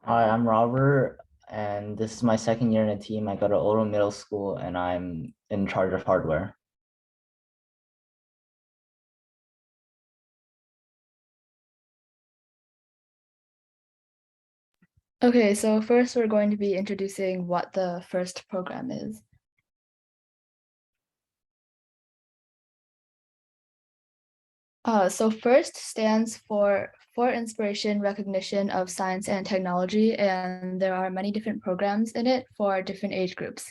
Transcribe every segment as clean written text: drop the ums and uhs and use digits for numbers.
Hi, I'm Robert, and this is my second year in a team. I go to Oldham Middle School, and I'm in charge of hardware. Okay, so first we're going to be introducing what the FIRST program is. So FIRST stands for Inspiration Recognition of Science and Technology, and there are many different programs in it for different age groups.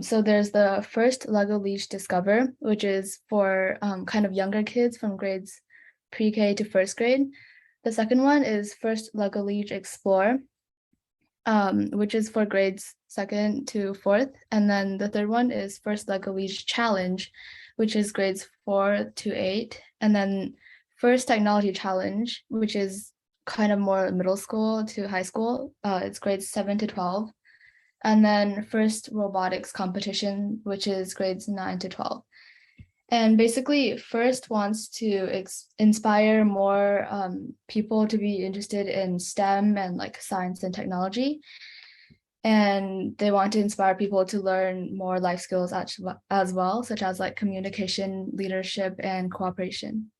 So there's the first Lego Leash Discover, which is for kind of younger kids from grades pre-K to first grade. The second one is first Lego Leash Explore, which is for grades second to fourth. And then the third one is first Lego Leash Challenge, which is grades 4 to 8. And then first Technology Challenge, which is kind of more middle school to high school. It's grades 7 to 12. And then first Robotics Competition, which is grades 9 to 12. And basically, FIRST wants to inspire more people to be interested in STEM and like science and technology. And they want to inspire people to learn more life skills as well, such as like communication, leadership, and cooperation.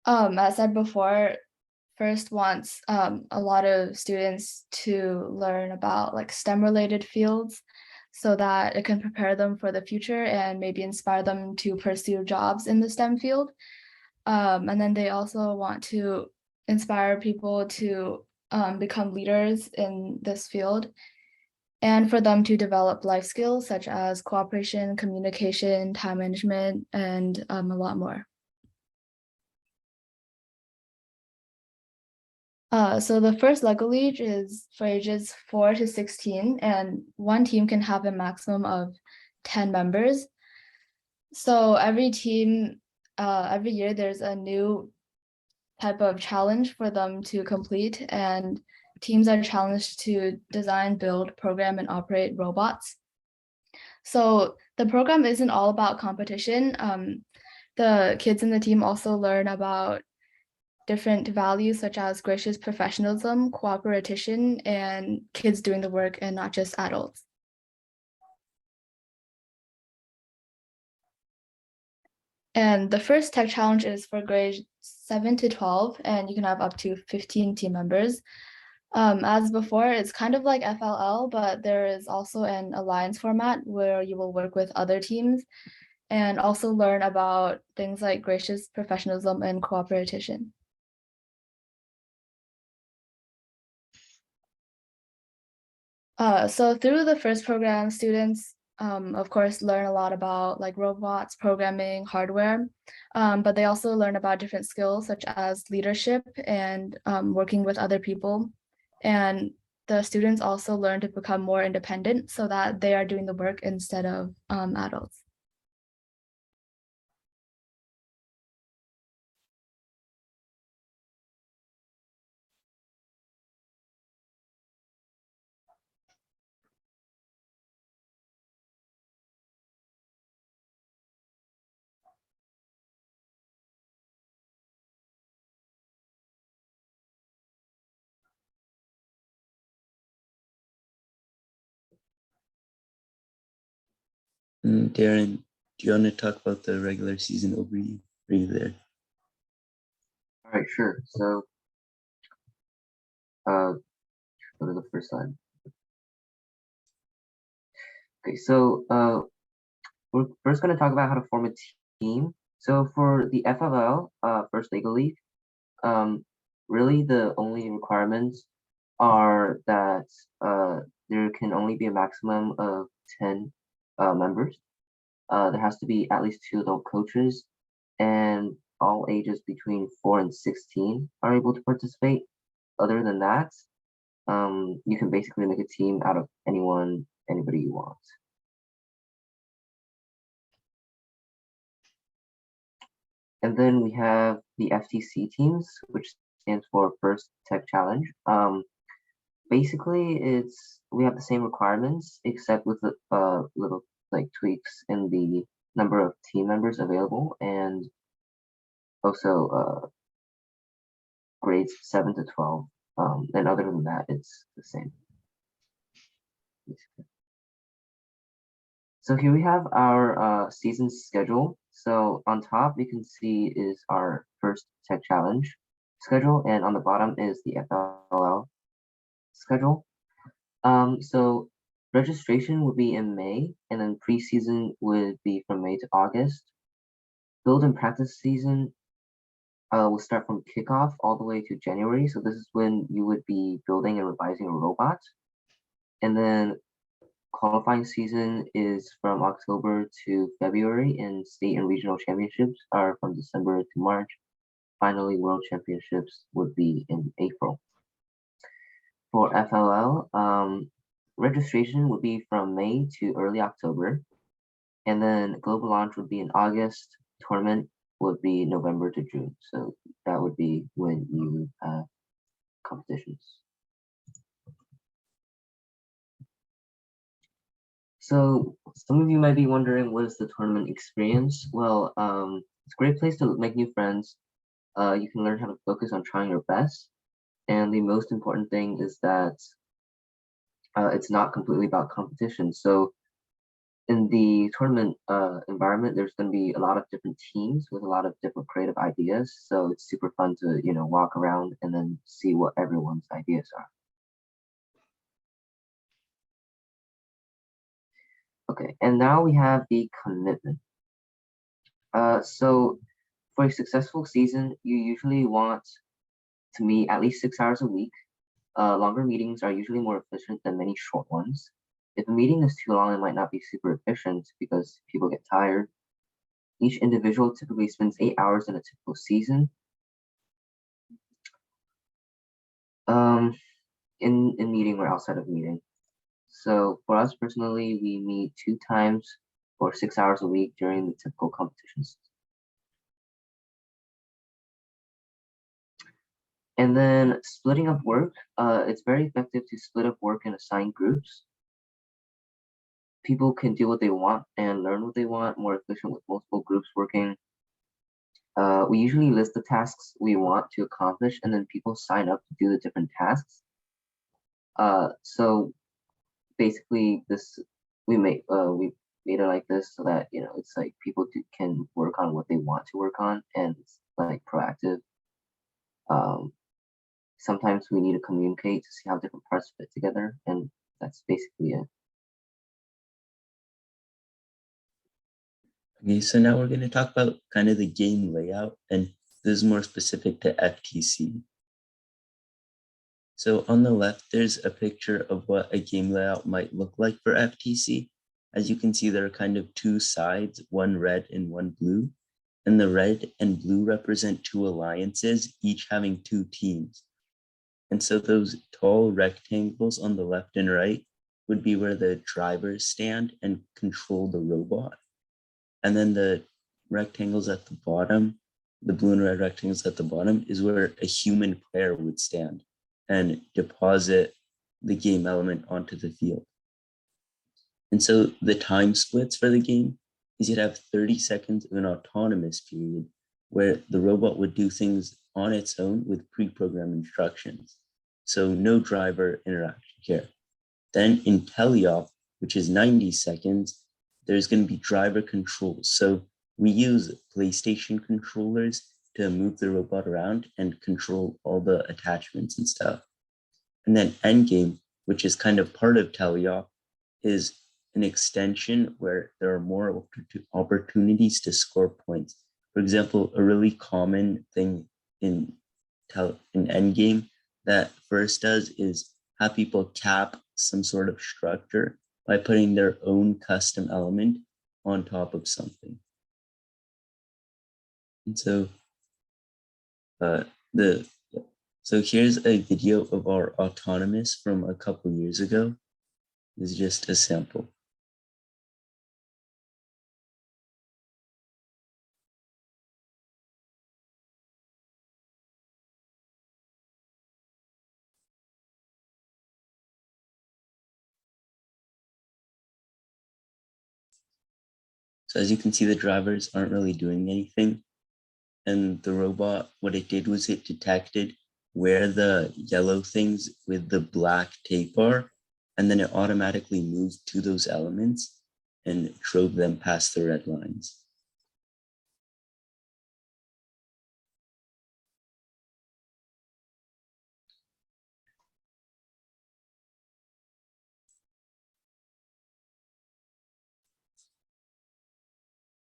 As said before, FIRST wants a lot of students to learn about like STEM related fields so that it can prepare them for the future and maybe inspire them to pursue jobs in the STEM field. And then they also want to inspire people to become leaders in this field and for them to develop life skills such as cooperation, communication, time management, and a lot more. So the first Lego League is for ages 4 to 16, and one team can have a maximum of 10 members. So every team, every year there's a new type of challenge for them to complete, and teams are challenged to design, build, program, and operate robots. So the program isn't all about competition. The kids in the team also learn about different values such as gracious professionalism, cooperation, and kids doing the work and not just adults. And the first tech challenge is for grades 7 to 12, and you can have up to 15 team members. As before, it's kind of like FLL, but there is also an alliance format where you will work with other teams and also learn about things like gracious professionalism and cooperation. So through the first program, students, of course, learn a lot about like robots, programming, hardware, but they also learn about different skills such as leadership and working with other people. And the students also learn to become more independent so that they are doing the work instead of adults. Darren, do you want to talk about the regular season overview? Are you there? All right, sure. So, go to the first slide. Okay, so we're first going to talk about how to form a team. So for the FLL, First Legal League, really the only requirements are that there can only be a maximum of 10 members. There has to be at least 2 adult coaches, and all ages between 4 and 16 are able to participate. Other than that, you can basically make a team out of anybody you want. And then we have the FTC teams, which stands for First Tech Challenge. Basically, we have the same requirements except with little like tweaks in the number of team members available, and also grades 7 to 12. And other than that, it's the same. So here we have our season schedule. So on top, you can see is our first tech challenge schedule, and on the bottom is the FLL schedule. So registration would be in May, and then preseason would be from May to August. Build and practice season will start from kickoff all the way to January. So this is when you would be building and revising a robot. And then qualifying season is from October to February, and state and regional championships are from December to March. Finally, world championships would be in April. For FLL, registration would be from May to early October, and then global launch would be in August. Tournament would be November to June. So that would be when you have competitions. So some of you might be wondering, what is the tournament experience? Well, it's a great place to make new friends. You can learn how to focus on trying your best. And the most important thing is that it's not completely about competition. So in the tournament environment, there's going to be a lot of different teams with a lot of different creative ideas. So it's super fun to, walk around and then see what everyone's ideas are. Okay, and now we have the commitment. So for a successful season, you usually want to meet at least 6 hours a week. Longer meetings are usually more efficient than many short ones. If a meeting is too long, it might not be super efficient because people get tired. Each individual typically spends 8 hours in a typical season. In meeting or outside of meeting. So for us personally, we meet 2 times or 6 hours a week during the typical competitions. And then splitting up work, it's very effective to split up work in assigned groups. People can do what they want and learn what they want, more efficient with multiple groups working. We usually list the tasks we want to accomplish, and then people sign up to do the different tasks. So basically, we made it like this so that it's like people can work on what they want to work on, and it's like proactive. Sometimes we need to communicate to see how different parts fit together, and that's basically it. Okay, so now we're going to talk about kind of the game layout, and this is more specific to FTC. So on the left, there's a picture of what a game layout might look like for FTC. As you can see, there are kind of 2 sides, one red and one blue. And the red and blue represent 2 alliances, each having 2 teams. And so those tall rectangles on the left and right would be where the drivers stand and control the robot. And then the rectangles at the bottom, the blue and red rectangles at the bottom, is where a human player would stand and deposit the game element onto the field. And so the time splits for the game is you'd have 30 seconds of an autonomous period where the robot would do things on its own with pre-programmed instructions. So no driver interaction here. Then in teleop, which is 90 seconds, there's going to be driver controls. So we use PlayStation controllers to move the robot around and control all the attachments and stuff. And then endgame, which is kind of part of teleop, is an extension where there are more opportunities to score points. For example, a really common thing in endgame that FIRST does is have people cap some sort of structure by putting their own custom element on top of something. And so so here's a video of our autonomous from a couple years ago. This is just a sample. So as you can see, the drivers aren't really doing anything. and the robot, what it did was it detected where the yellow things with the black tape are, and then it automatically moved to those elements and drove them past the red lines.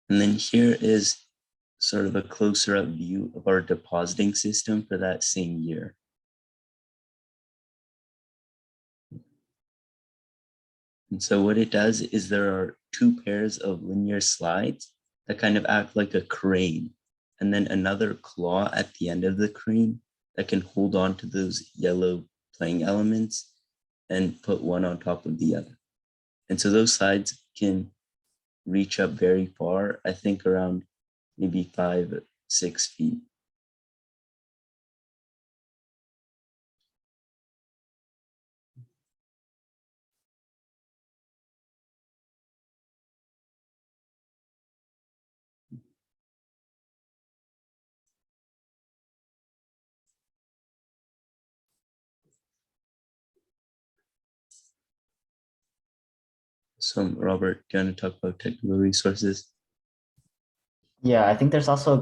And then here is sort of a closer up view of our depositing system for that same year. And so what it does is there are two pairs of linear slides that kind of act like a crane, and then another claw at the end of the crane that can hold on to those yellow playing elements and put one on top of the other. And so those slides can reach up very far, I think around maybe 5-6 feet. So Robert, do you want to talk about technical resources? Yeah, I think there's also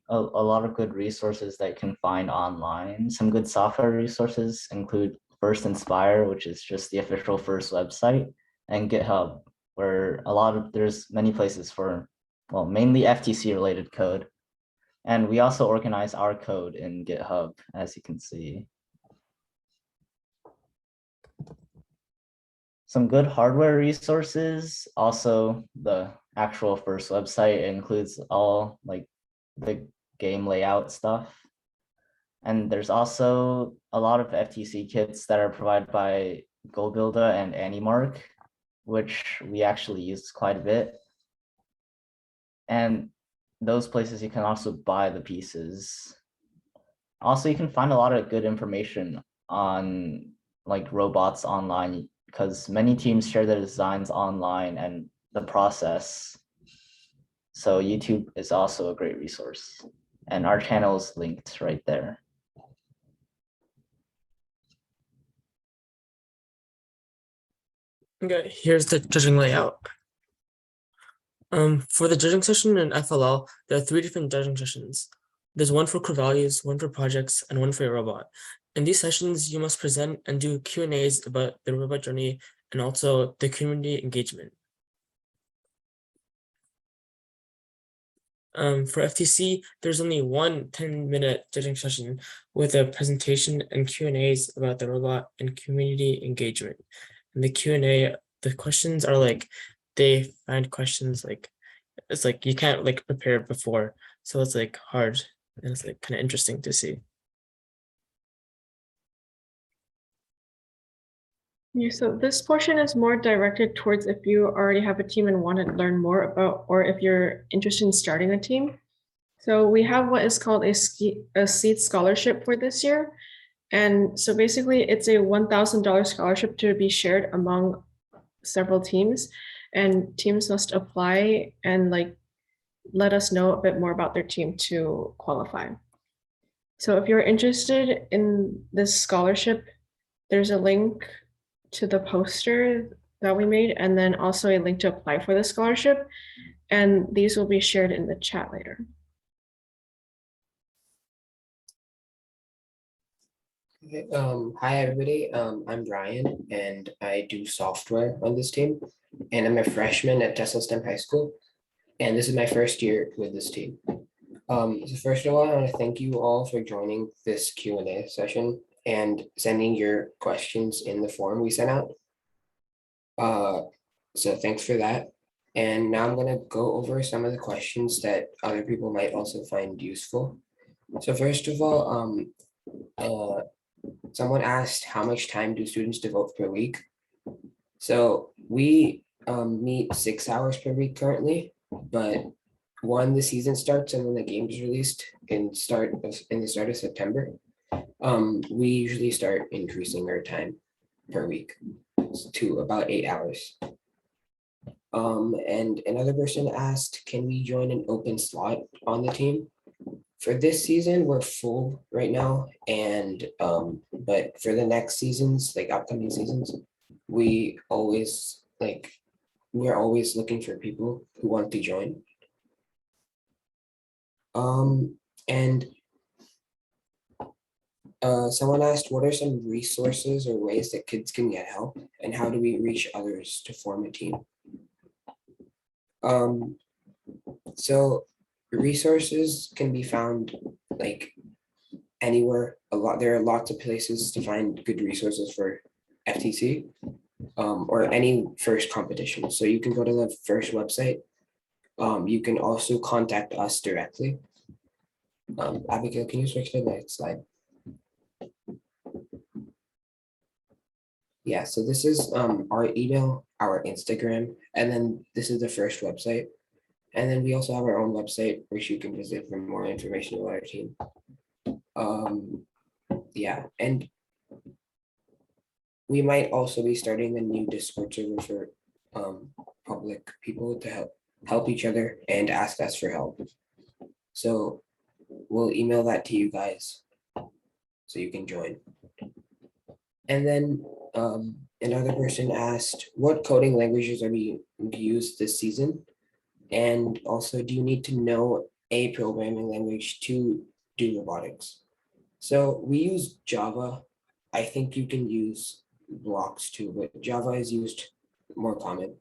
a lot of good resources that you can find online. Some good software resources include First Inspire, which is just the official FIRST website, and GitHub, where there's many places for, well, mainly FTC related code. And we also organize our code in GitHub, as you can see. Some good hardware resources, also the actual FIRST website includes all like the game layout stuff. And there's also a lot of FTC kits that are provided by GoBuilder and AnyMark, which we actually use quite a bit. And those places you can also buy the pieces. Also, you can find a lot of good information on like robots online because many teams share their designs online and the process. So YouTube is also a great resource, and our channel is linked right there. Okay, here's the judging layout. For the judging session in FLL, there are 3 different judging sessions. There's one for core values, one for projects, and one for your robot. In these sessions, you must present and do Q&As about the robot journey and also the community engagement. For FTC, there's only one 10-minute judging session with a presentation and Q&As about the robot and community engagement. And the Q&A, the questions are like, they find questions like, it's like you can't like prepare before. So it's like hard and it's like kind of interesting to see. Yeah, so this portion is more directed towards if you already have a team and want to learn more about, or if you're interested in starting a team. So we have what is called a seed scholarship for this year. And so basically it's a $1,000 scholarship to be shared among several teams, and teams must apply and like let us know a bit more about their team to qualify. So if you're interested in this scholarship, there's a link to the poster that we made, and then also a link to apply for the scholarship. And these will be shared in the chat later. Okay, hi everybody, I'm Brian and I do software on this team, and I'm a freshman at Tesla STEM High School, and this is my first year with this team. So first of all, I want to thank you all for joining this Q&A session and sending your questions in the form we sent out. So thanks for that. And now I'm going to go over some of the questions that other people might also find useful. So first of all, someone asked, how much time do students devote per week? So we meet 6 hours per week currently, but when the season starts and when the game is released in the start of September, we usually start increasing our time per week to about 8 hours. And another person asked, can we join an open slot on the team? For this season, we're full right now, and but for the next seasons, like upcoming seasons, we always like we're always looking for people who want to join. And someone asked, what are some resources or ways that kids can get help, and how do we reach others to form a team? So resources can be found like anywhere. There are lots of places to find good resources for FTC or any FIRST competition. So you can go to the FIRST website. You can also contact us directly. Abigail, can you switch to the next slide? Yeah, so this is our email, our Instagram, and then this is the FIRST website. And then we also have our own website, which you can visit for more information about our team. Yeah, and we might also be starting a new Discord server for public people to help each other and ask us for help. So we'll email that to you guys so you can join. And then another person asked, what coding languages are being used this season? And also, do you need to know a programming language to do robotics? So we use Java. I think you can use blocks too, but Java is used more common.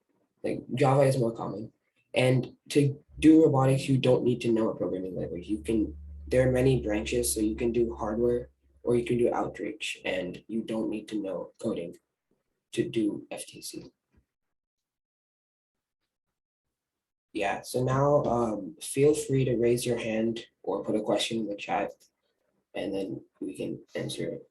Like Java is more common. And to do robotics, you don't need to know a programming language. There are many branches, so you can do hardware or you can do outreach, and you don't need to know coding to do FTC. Yeah, so now feel free to raise your hand or put a question in the chat, and then we can answer it.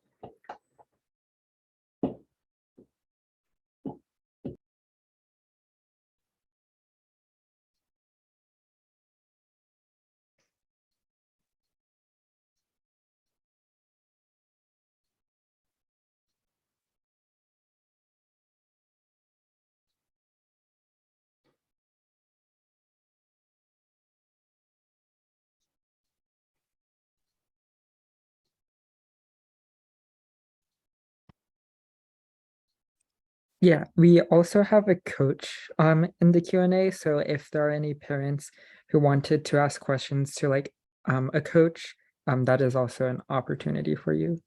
Yeah, we also have a coach in the Q&A. So if there are any parents who wanted to ask questions to like a coach, that is also an opportunity for you.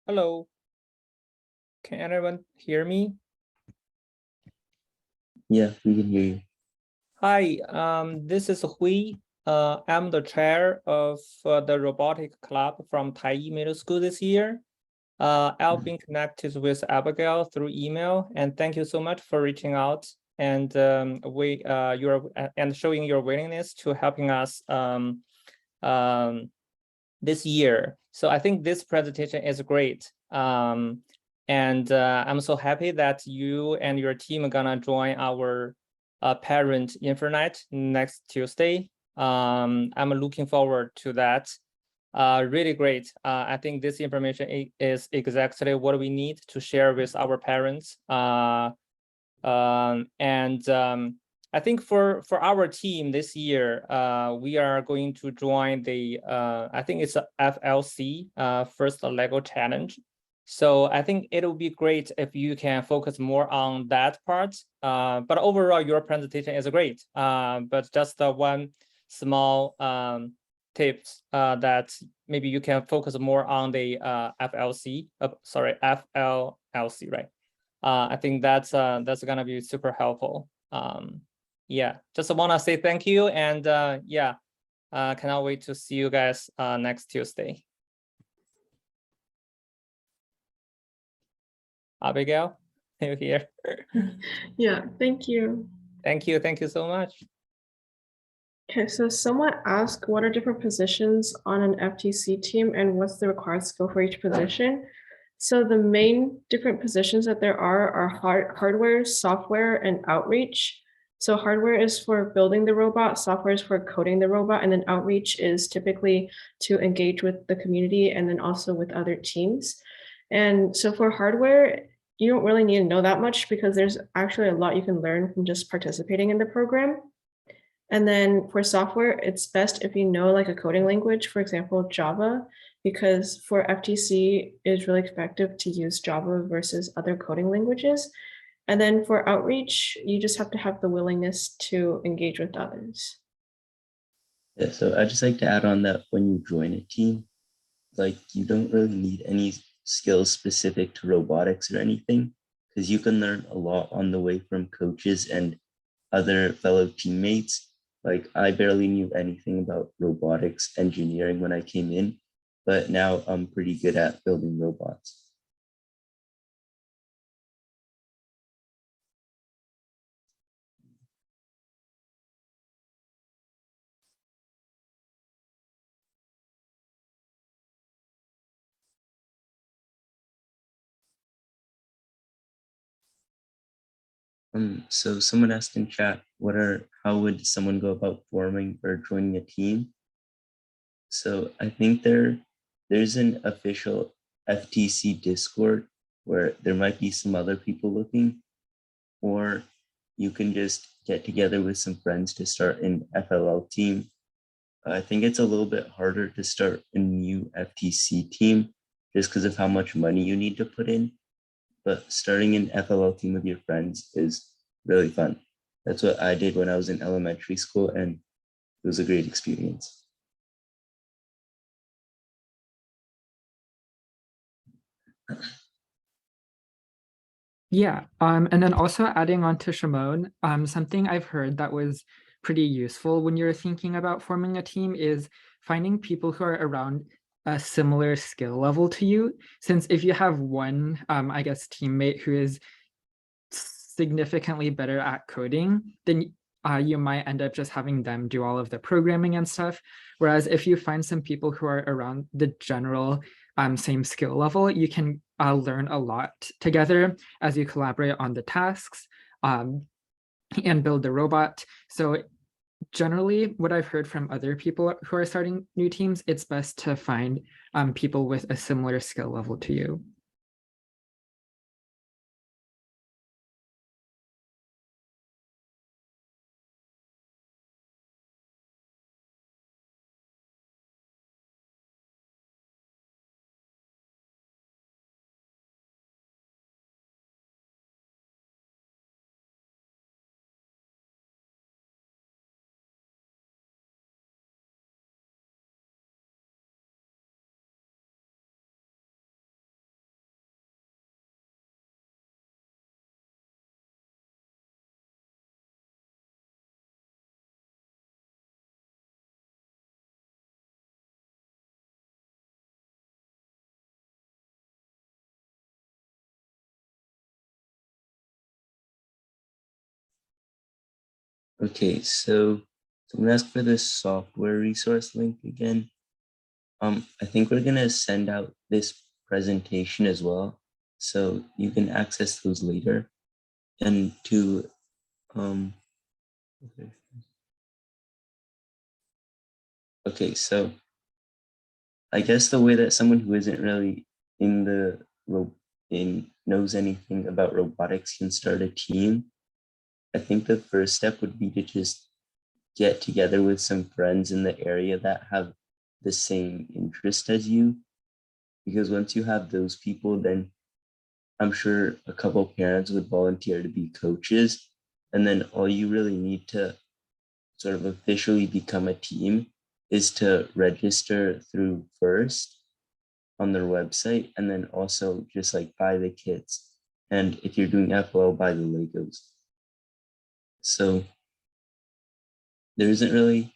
Hello. Can anyone hear me? Yeah, we can hear you. Hi, this is Hui. I'm the chair of the robotic club from Taiyi Middle School this year. I've been connected with Abigail through email, and thank you so much for reaching out and and showing your willingness to helping us this year. So I think this presentation is great. And I'm so happy that you and your team are gonna join our parent Infonet next Tuesday. I'm looking forward to that. Really great. I think this information is exactly what we need to share with our parents. I think for our team this year, we are going to join the, I think it's a FLC, First Lego Challenge. So I think it'll be great if you can focus more on that part. But overall, your presentation is great. But just one small tips that maybe you can focus more on the FLC, FLLC, right? I think that's gonna be super helpful. Yeah, just want to say thank you, and yeah, cannot wait to see you guys next Tuesday. Abigail, you here? Yeah, thank you. Thank you so much. Okay, so someone asked what are different positions on an FTC team and what's the required skill for each position? So the main different positions that there are hardware, software, and outreach. So hardware is for building the robot, software is for coding the robot, and then outreach is typically to engage with the community and then also with other teams. And so for hardware, you don't really need to know that much because there's actually a lot you can learn from just participating in the program. And then for software, it's best if you know like a coding language, for example, Java, because for FTC, it's really effective to use Java versus other coding languages. And then for outreach, you just have to have the willingness to engage with others. Yeah, so I just like to add on that when you join a team, like you don't really need any skills specific to robotics or anything, because you can learn a lot on the way from coaches and other fellow teammates. Like I barely knew anything about robotics engineering when I came in, but now I'm pretty good at building robots. So someone asked in chat, how would someone go about forming or joining a team? So I think there's an official FTC Discord where there might be some other people looking, or you can just get together with some friends to start an FLL team. I think it's a little bit harder to start a new FTC team just because of how much money you need to put in. But starting an FLL team with your friends is really fun. That's what I did when I was in elementary school, and it was a great experience. Yeah, and then also adding on to Shimon, something I've heard that was pretty useful when you're thinking about forming a team is finding people who are around a similar skill level to you. Since if you have one, I guess, teammate who is significantly better at coding, then you might end up just having them do all of the programming and stuff. Whereas if you find some people who are around the general same skill level, you can learn a lot together as you collaborate on the tasks and build the robot. So generally, what I've heard from other people who are starting new teams, it's best to find people with a similar skill level to you. Okay, so I'm gonna ask for this software resource link again. I think we're gonna send out this presentation as well, so you can access those later. And to okay, so I guess the way that someone who isn't really in the knows anything about robotics can start a team, I think the first step would be to just get together with some friends in the area that have the same interest as you. Because once you have those people, then I'm sure a couple parents would volunteer to be coaches. And then all you really need to sort of officially become a team is to register through FIRST on their website, and then also just like buy the kits. And if you're doing FLL, buy the Legos. So there isn't really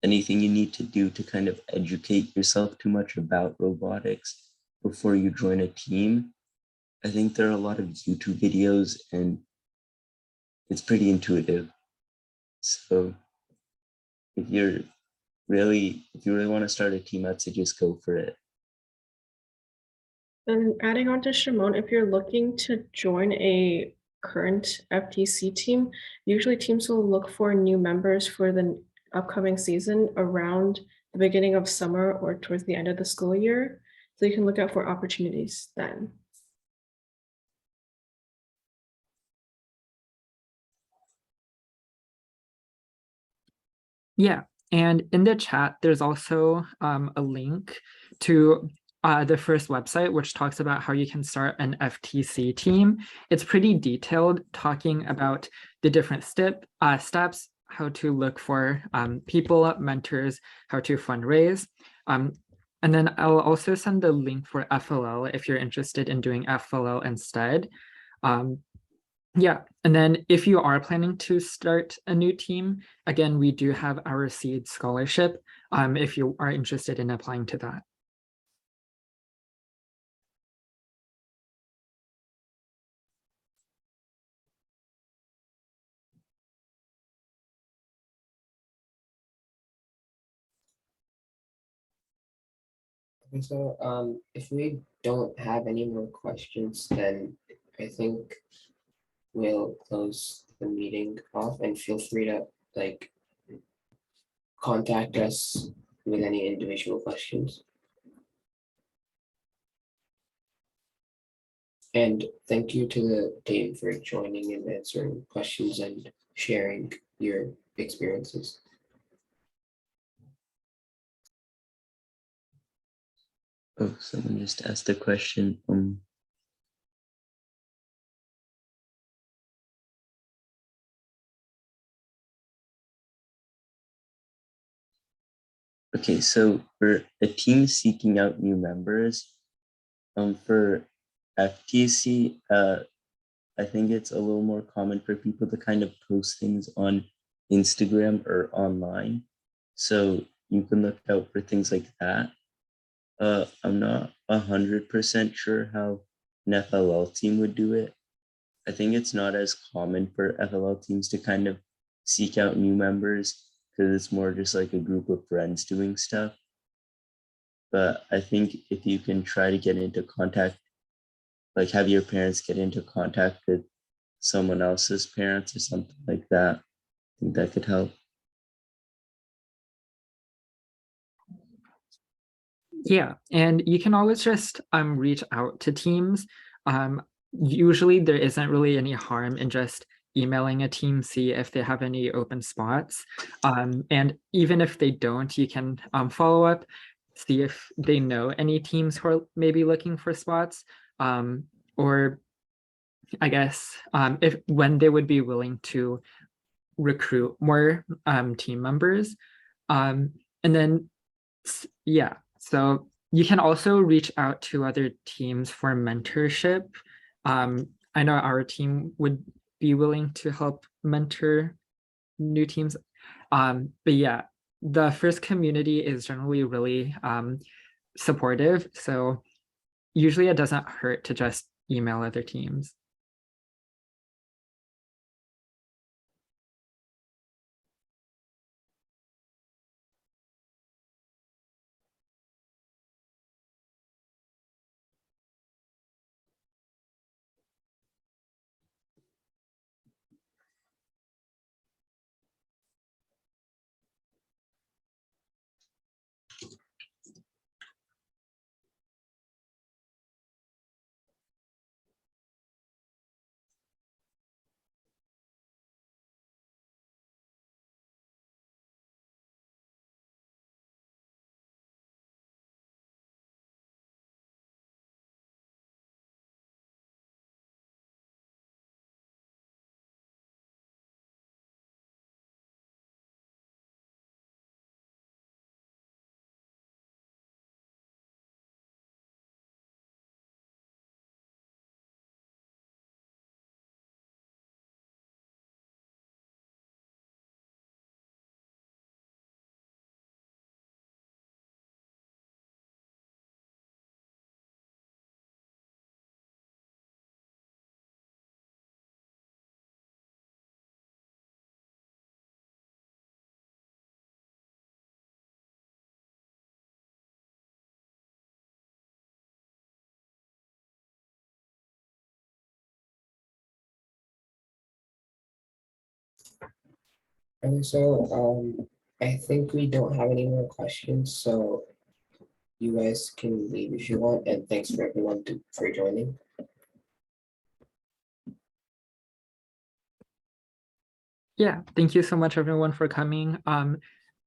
anything you need to do to kind of educate yourself too much about robotics before you join a team. I think there are a lot of YouTube videos and it's pretty intuitive. So if you really want to start a team, I'd say just go for it. And adding on to Shimon, if you're looking to join a current FTC team, usually teams will look for new members for the upcoming season around the beginning of summer or towards the end of the school year. So you can look out for opportunities then. Yeah, and in the chat, there's also a link to the FIRST website, which talks about how you can start an FTC team. It's pretty detailed, talking about the different steps, how to look for people, mentors, how to fundraise. And then I'll also send the link for FLL if you're interested in doing FLL instead. Yeah, and then if you are planning to start a new team, again, we do have our seed scholarship if you are interested in applying to that. Okay, so if we don't have any more questions, then I think we'll close the meeting off, and feel free to like contact us with any individual questions. And thank you to the team for joining and answering questions and sharing your experiences. Oh, someone just asked a question. Okay, so for a team seeking out new members, for FTC, I think it's a little more common for people to kind of post things on Instagram or online. So you can look out for things like that. I'm not 100% sure how an FLL team would do it. I think it's not as common for FLL teams to kind of seek out new members because it's more just like a group of friends doing stuff. But I think if you can try to get into contact, like have your parents get into contact with someone else's parents or something like that, I think that could help. Yeah, and you can always just reach out to teams. Usually there isn't really any harm in just emailing a team, see if they have any open spots. And even if they don't, you can follow up, see if they know any teams who are maybe looking for spots, or I guess if when they would be willing to recruit more team members. And then yeah, so you can also reach out to other teams for mentorship. I know our team would be willing to help mentor new teams. But yeah, the FIRST community is generally really supportive. So usually it doesn't hurt to just email other teams. And so I think we don't have any more questions, so you guys can leave if you want, and thanks for everyone for joining. Yeah, thank you so much everyone for coming.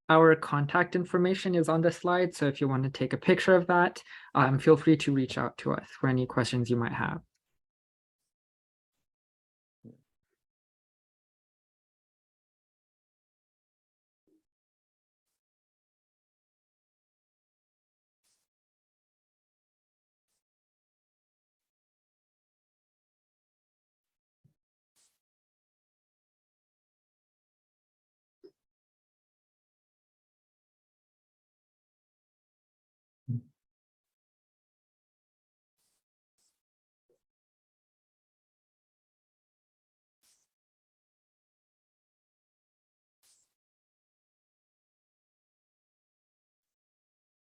our contact information is on the slide. So if you want to take a picture of that, feel free to reach out to us for any questions you might have.